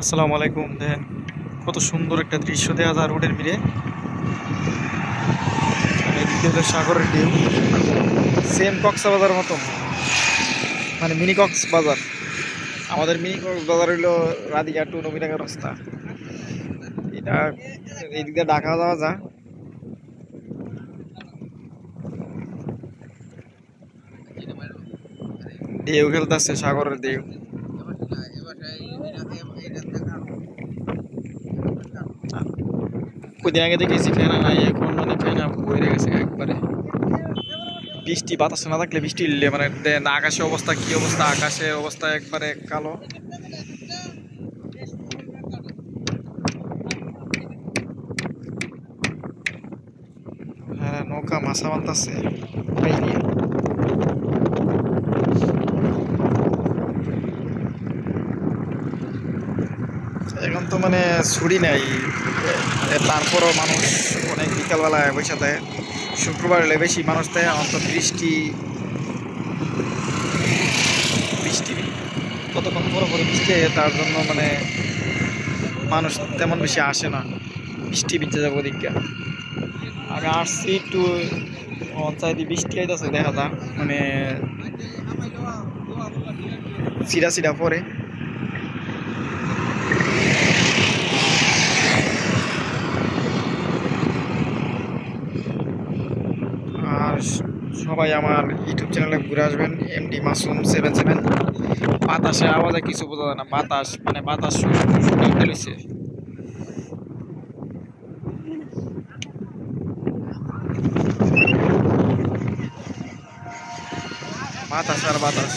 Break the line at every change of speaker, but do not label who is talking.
আসসালামু আলাইকুম। দেখেন কত সুন্দর একটা দৃশ্য দেওয়া যায় রোডের মিরে। এদিকে হলো সাগরের ঢেউ, সেম কক্সবাজার মতো, মানে মিনি কক্সবাজার। আমাদের মিনি কক্সবাজার হইলো রাধিকা টু নবীনগর রাস্তা। এটা এদিক দিয়ে ঢাকা যাওয়া যায়। ঢেউ খেলতেছে, সাগরের ঢেউ। কদিন আগে দেখেছি ফেনা নাই, এখন মানে ফেনা বইরে গেছে একবারে। বৃষ্টি বাতাসে না থাকলে বৃষ্টি উঠলে মানে দেন আকাশের অবস্থা কি অবস্থা, আকাশের অবস্থা একবারে কালো। হ্যাঁ, নৌকা মাছা বানতাছে এই নিয়ে। এখন তো মানে ছুটি নাই, তারপরও মানুষ অনেক বিকালবেলায় বসে থাকে। শুক্রবার হলে বেশি মানুষ থাকে, অন্ত বৃষ্টি বৃষ্টি কতক্ষণ পরে পরে বৃষ্টি হয়, তার জন্য মানে মানুষ তেমন বেশি আসে না। বৃষ্টি ভিজে যাবো দিকটা। আমি আসছি একটু পঞ্চায়েতে, বৃষ্টি আইতাছে দেখা যা, মানে সিরা সিরা পরে। আর সবাই আমার ইউটিউব চ্যানেলে ঘুরে আসবেন, এমডি মাসুম 77। বাতাসে আওয়াজে কিছু বোঝা যায় না, বাতাস মানে বাতাস শুকাইতে লইছে। বাতাস আর বাতাস।